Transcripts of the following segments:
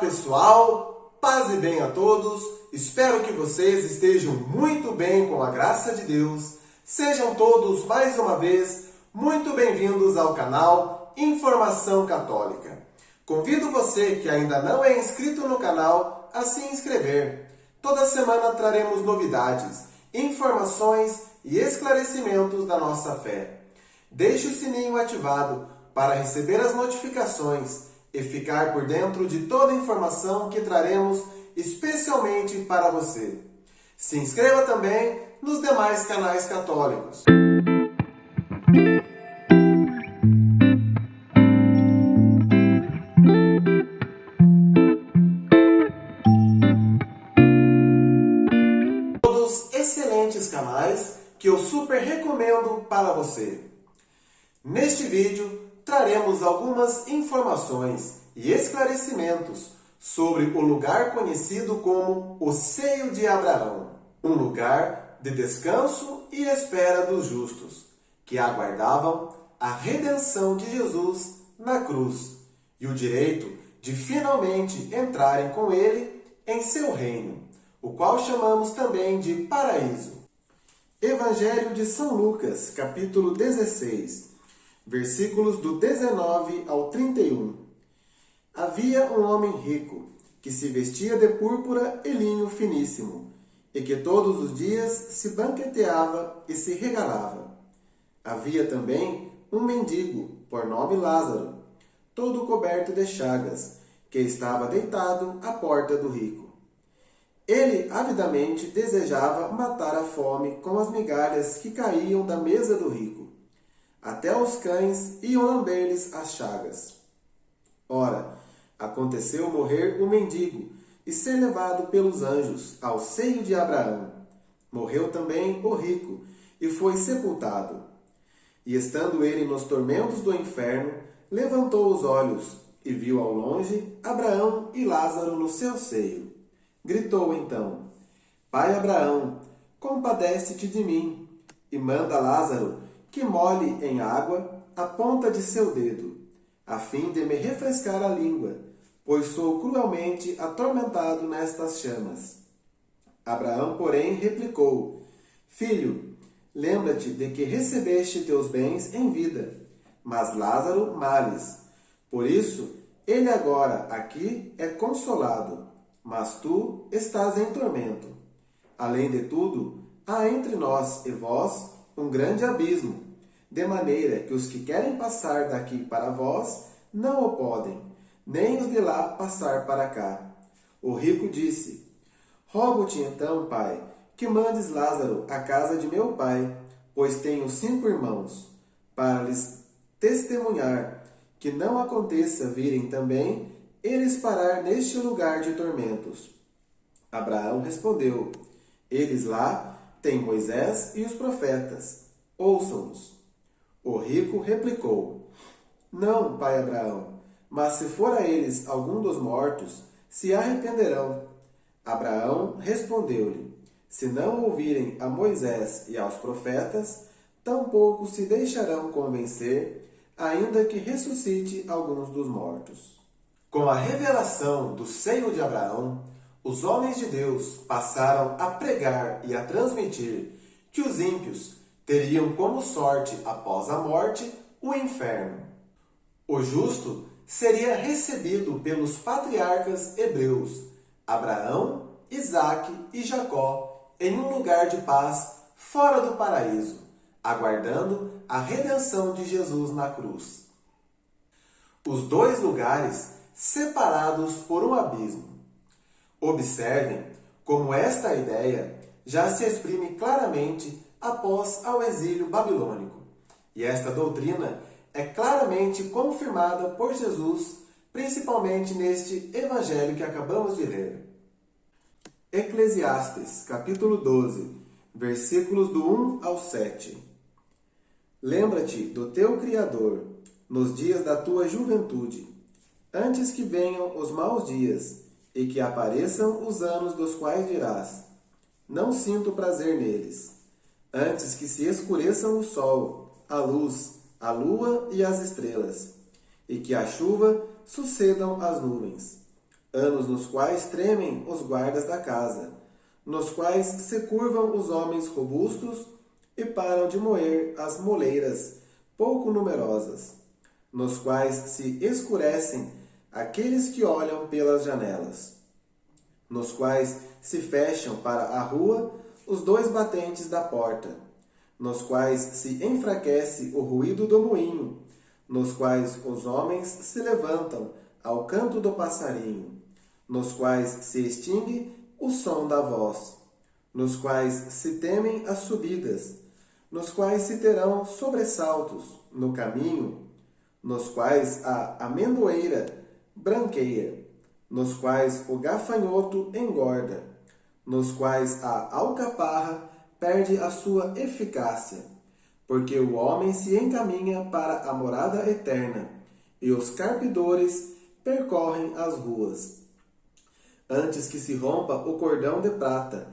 pessoal, paz e bem a todos. Espero que vocês estejam muito bem com a graça de Deus. Sejam todos mais uma vez muito bem-vindos ao canal Informação Católica. Convido você que ainda não é inscrito no canal a se inscrever. Toda semana traremos novidades, informações e esclarecimentos da nossa fé. Deixe o sininho ativado para receber as notificações e ficar por dentro de toda a informação que traremos especialmente para você. Se inscreva também nos demais canais católicos. Todos excelentes canais que eu super recomendo para você. Neste vídeo, traremos algumas informações e esclarecimentos sobre o lugar conhecido como o Seio de Abraão, um lugar de descanso e espera dos justos, que aguardavam a redenção de Jesus na cruz e o direito de finalmente entrarem com ele em seu reino, o qual chamamos também de paraíso. Evangelho de São Lucas, capítulo 16, versículos do 19 ao 31. Havia um homem rico, que se vestia de púrpura e linho finíssimo, e que todos os dias se banqueteava e se regalava. Havia também um mendigo, por nome Lázaro, todo coberto de chagas, que estava deitado à porta do rico. Ele avidamente desejava matar a fome com as migalhas que caíam da mesa do rico. Até os cães iam lamber-lhes as chagas. Ora, aconteceu morrer o mendigo e ser levado pelos anjos ao seio de Abraão. Morreu também o rico e foi sepultado. E estando ele nos tormentos do inferno, levantou os olhos e viu ao longe Abraão e Lázaro no seu seio. Gritou então: Pai Abraão, compadece-te de mim e manda Lázaro que molhe em água a ponta de seu dedo, a fim de me refrescar a língua, pois sou cruelmente atormentado nestas chamas. Abraão, porém, replicou: Filho, lembra-te de que recebeste teus bens em vida, mas Lázaro males. Por isso, ele agora aqui é consolado, mas tu estás em tormento. Além de tudo, há entre nós e vós um grande abismo, de maneira que os que querem passar daqui para vós não o podem, nem os de lá passar para cá. O rico disse: Rogo-te então, pai, que mandes Lázaro à casa de meu pai, pois tenho 5 irmãos, para lhes testemunhar, que não aconteça virem também eles parar neste lugar de tormentos. Abraão respondeu: Eles lá têm Moisés e os profetas, ouçam-nos. O rico replicou: Não, pai Abraão, mas se for a eles algum dos mortos, se arrependerão. Abraão respondeu-lhe: Se não ouvirem a Moisés e aos profetas, tampouco se deixarão convencer, ainda que ressuscite alguns dos mortos. Com a revelação do seio de Abraão, os homens de Deus passaram a pregar e a transmitir que os ímpios teriam como sorte após a morte o inferno. O justo seria recebido pelos patriarcas hebreus, Abraão, Isaque e Jacó, em um lugar de paz fora do paraíso, aguardando a redenção de Jesus na cruz. Os dois lugares separados por um abismo. Observem como esta ideia já se exprime claramente após ao exílio babilônico. E esta doutrina é claramente confirmada por Jesus, principalmente neste evangelho que acabamos de ler. Eclesiastes, capítulo 12, versículos do 1 ao 7. Lembra-te do teu Criador nos dias da tua juventude, antes que venham os maus dias e que apareçam os anos dos quais dirás: Não sinto prazer neles. Antes que se escureçam o sol, a luz, a lua e as estrelas, e que a chuva sucedam as nuvens. anos nos quais tremem os guardas da casa, nos quais se curvam os homens robustos e param de moer as moleiras pouco numerosas, nos quais se escurecem aqueles que olham pelas janelas, nos quais se fecham para a rua os dois batentes da porta, nos quais se enfraquece o ruído do moinho, nos quais os homens se levantam ao canto do passarinho, nos quais se extingue o som da voz, nos quais se temem as subidas, nos quais se terão sobressaltos no caminho, nos quais a amendoeira branqueia, nos quais o gafanhoto engorda, nos quais a alcaparra perde a sua eficácia, porque o homem se encaminha para a morada eterna, e os carpidores percorrem as ruas. Antes que se rompa o cordão de prata,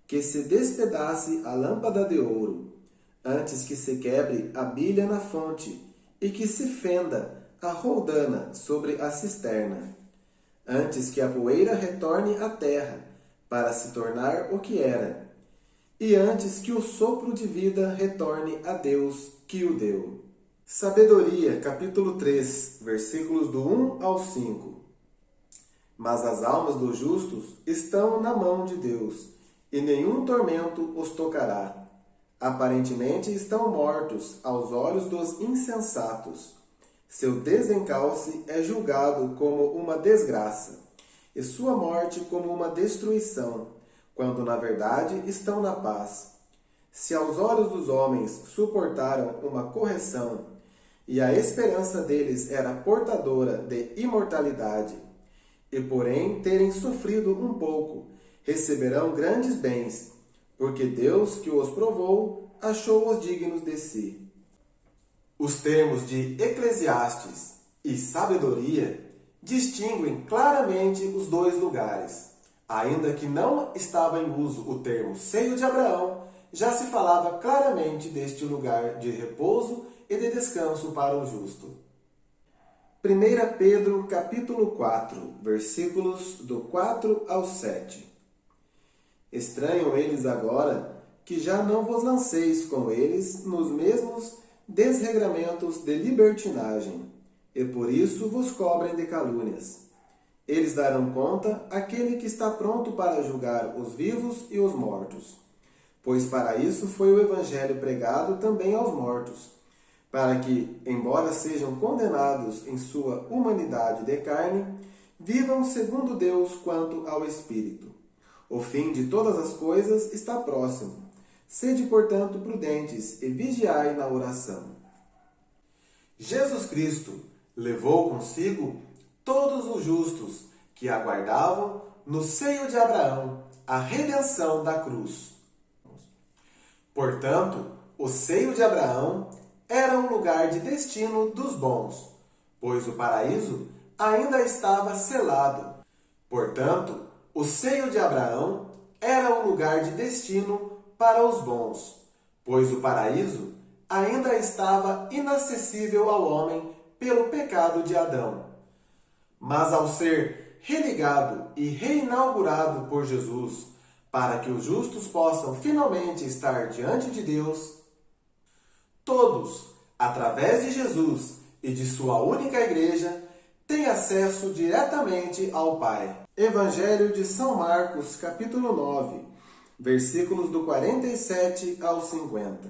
que se despedace a lâmpada de ouro, antes que se quebre a bilha na fonte, e que se fenda a roldana sobre a cisterna, antes que a poeira retorne à terra, para se tornar o que era, e antes que o sopro de vida retorne a Deus que o deu. Sabedoria, capítulo 3, versículos do 1 ao 5. Mas as almas dos justos estão na mão de Deus, e nenhum tormento os tocará. Aparentemente estão mortos aos olhos dos insensatos. Seu desencalce é julgado como uma desgraça, e sua morte como uma destruição, quando na verdade estão na paz. Se aos olhos dos homens suportaram uma correção, e a esperança deles era portadora de imortalidade, e porém terem sofrido um pouco, receberão grandes bens, porque Deus que os provou achou-os dignos de si. Os termos de Eclesiastes e sabedoria distinguem claramente os dois lugares. Ainda que não estava em uso o termo seio de Abraão, já se falava claramente deste lugar de repouso e de descanso para o justo. 1 Pedro capítulo 4, versículos do 4 ao 7. Estranham eles agora que já não vos lanceis com eles nos mesmos desregramentos de libertinagem, e por isso vos cobrem de calúnias. Eles darão conta àquele que está pronto para julgar os vivos e os mortos. Pois para isso foi o Evangelho pregado também aos mortos, para que, embora sejam condenados em sua humanidade de carne, vivam segundo Deus quanto ao Espírito. O fim de todas as coisas está próximo. Sede, portanto, prudentes e vigiai na oração. Jesus Cristo levou consigo todos os justos que aguardavam no seio de Abraão a redenção da cruz. Portanto, o seio de Abraão era um lugar de destino dos bons, pois o paraíso ainda estava selado. Portanto, o seio de Abraão era um lugar de destino para os bons, pois o paraíso ainda estava inacessível ao homem pelo pecado de Adão. Mas ao ser religado e reinaugurado por Jesus, para que os justos possam finalmente estar diante de Deus, todos, através de Jesus e de sua única igreja, têm acesso diretamente ao Pai. Evangelho de São Marcos, capítulo 9, versículos do 47 ao 50.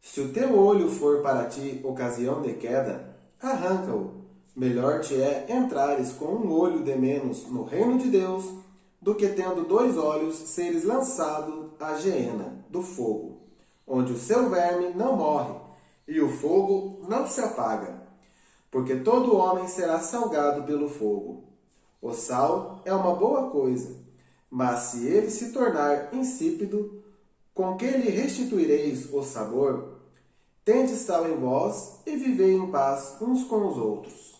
Se o teu olho for para ti ocasião de queda, arranca-o. Melhor te é entrares com um olho de menos no reino de Deus, do que tendo 2 olhos seres lançado à geena do fogo, onde o seu verme não morre e o fogo não se apaga, porque todo homem será salgado pelo fogo. O sal é uma boa coisa, mas se ele se tornar insípido, com que lhe restituireis o sabor? Tende sal em vós e vivei em paz uns com os outros.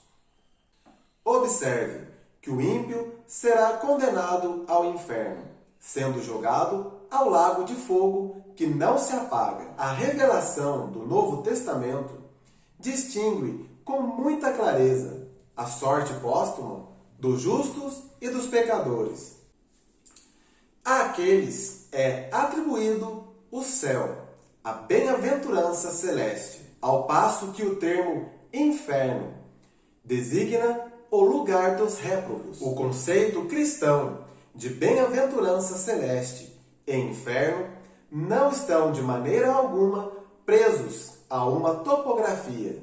Observe que o ímpio será condenado ao inferno, sendo jogado ao lago de fogo que não se apaga. A revelação do Novo Testamento distingue com muita clareza a sorte póstuma dos justos e dos pecadores. Àqueles é atribuído o céu, a bem-aventurança celeste, ao passo que o termo inferno designa o lugar dos réprobos. O conceito cristão de bem-aventurança celeste e inferno não estão de maneira alguma presos a uma topografia.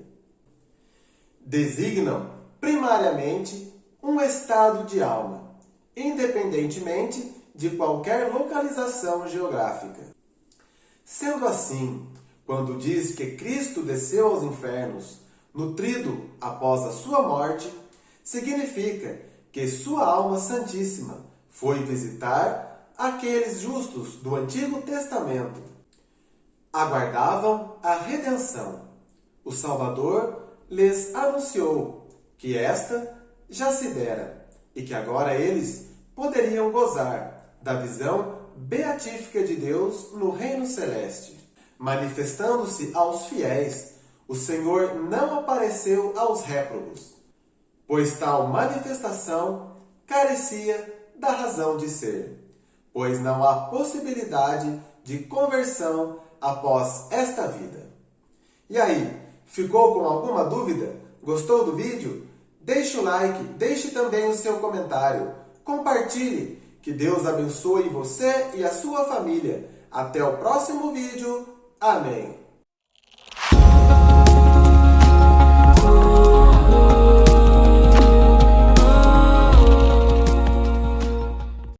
Designam primariamente um estado de alma, independentemente de qualquer localização geográfica. Sendo assim, quando diz que Cristo desceu aos infernos, nutrido após a sua morte, significa que sua alma santíssima foi visitar aqueles justos do Antigo Testamento. Aguardavam a redenção. O Salvador lhes anunciou que esta já se dera e que agora eles poderiam gozar da visão beatífica de Deus no reino celeste. Manifestando-se aos fiéis, o Senhor não apareceu aos réprobos, pois tal manifestação carecia da razão de ser, pois não há possibilidade de conversão após esta vida. E aí, ficou com alguma dúvida? Gostou do vídeo? Deixe o like, deixe também o seu comentário, compartilhe. Que Deus abençoe você e a sua família. Até o próximo vídeo. Amém.